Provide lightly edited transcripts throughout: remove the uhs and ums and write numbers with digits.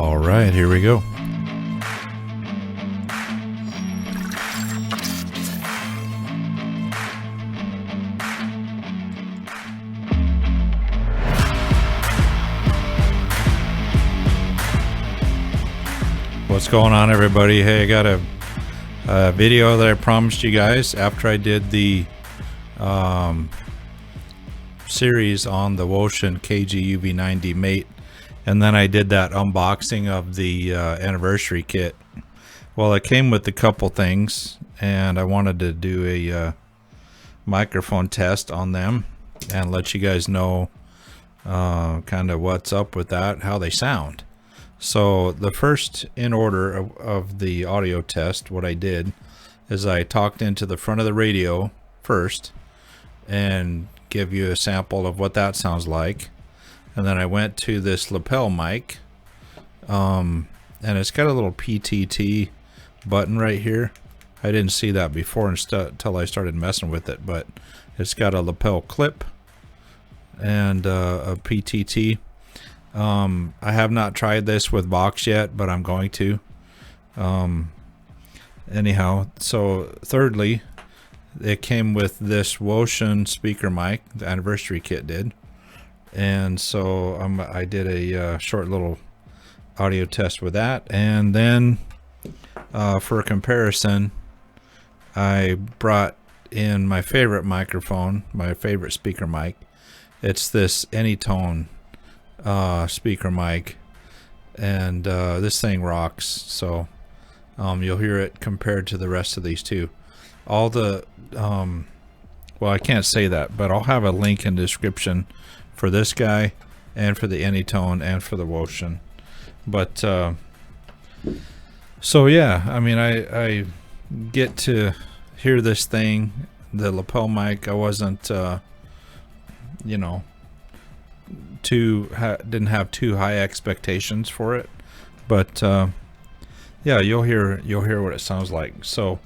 All right, here we go. What's going on, everybody? Hey, I got a video that I promised you guys after I did the series on the wouxun KG UV90 mate, and then I did that unboxing of the anniversary kit. Well, it came with a couple things, and I wanted to do a microphone test on them and let you guys know kind of what's up with that, how they sound. So the first in order of the audio test, what I did is I talked into the front of the radio first and give you a sample of what that sounds like. And then I went to this lapel mic, and it's got a little PTT button right here. I didn't see that before until I started messing with it, but it's got a lapel clip and a PTT. I have not tried this with Vox yet, but I'm going to. Anyhow, so thirdly, it came with this wouxun speaker mic, the anniversary kit did. And so I did a short little audio test with that. And then for a comparison, I brought in my favorite microphone, my favorite speaker mic. It's this Anytone speaker mic, and this thing rocks. So you'll hear it compared to the rest of these two. All the well, I can't say that, but I'll have a link in the description for this guy and for the Anytone and for the wouxun. But so yeah, I mean, I get to hear this thing, the lapel mic. I wasn't you know, didn't have too high expectations for it, but yeah, you'll hear what it sounds like. So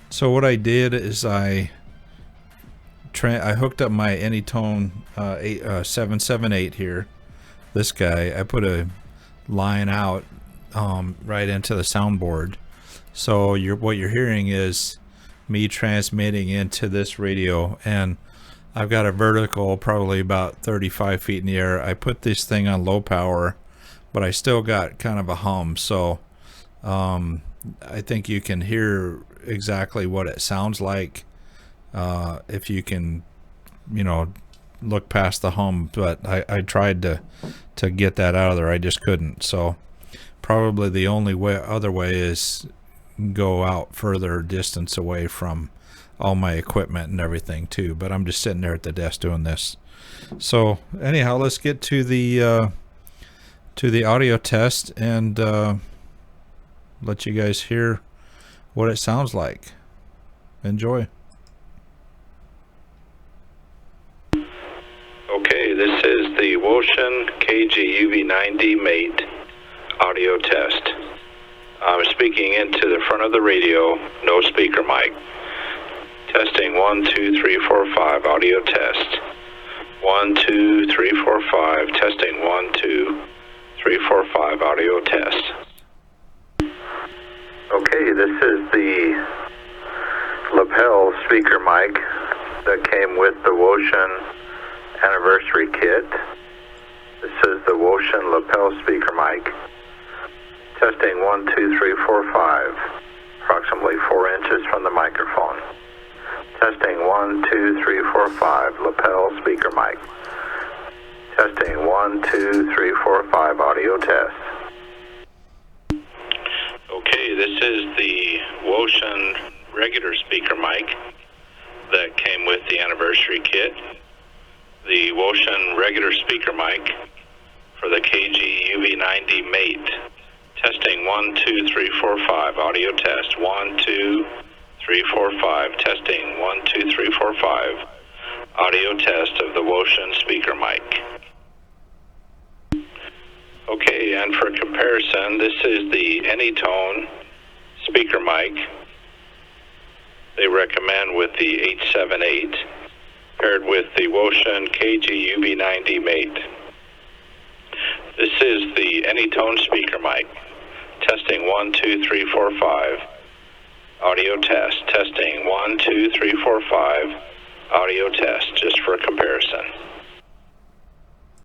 so what I did is I hooked up my Anytone 778 here, this guy. I put a line out right into the soundboard, so what you're hearing is me transmitting into this radio, and I've got a vertical probably about 35 feet in the air. I put this thing on low power, but I still got kind of a hum. So I think you can hear exactly what it sounds like if you can, you know, look past the hum. But I tried to get that out of there. I just couldn't. So probably the only other way is go out further distance away from all my equipment and everything too, but I'm just sitting there at the desk doing this. So anyhow, let's get to the audio test and let you guys hear what it sounds like. Enjoy. Okay, this is the wouxun KG UV90 mate audio test. I'm speaking into the front of the radio, no speaker mic. Testing 1 2 3 4 5 audio test. 1 2 3 4 5 testing 1 2 3 4 5 audio test. Okay, this is the lapel speaker mic that came with the wouxun anniversary kit. This is the wouxun lapel speaker mic. Testing 1 2 3 4 5, approximately 4 inches from the microphone. Testing 1 2 3 4 5 lapel speaker mic. Testing 1 2 3 4 5 audio test. Okay, this is the wouxun regular speaker mic that came with the anniversary kit. The wouxun regular speaker mic for the KG UV90 mate. Testing 1 2 3 4 5 audio test. 1 2 3 4 5 testing 1 2 3 4 5 audio test of the wouxun speaker mic. Okay, and for comparison, this is the Anytone speaker mic they recommend with the 878 paired with the wouxun KG UV90 mate. This is the Anytone speaker mic. Testing 1, 2, 3, 4, 5. Audio test. Testing 1, 2, 3, 4, 5. Audio test, just for comparison.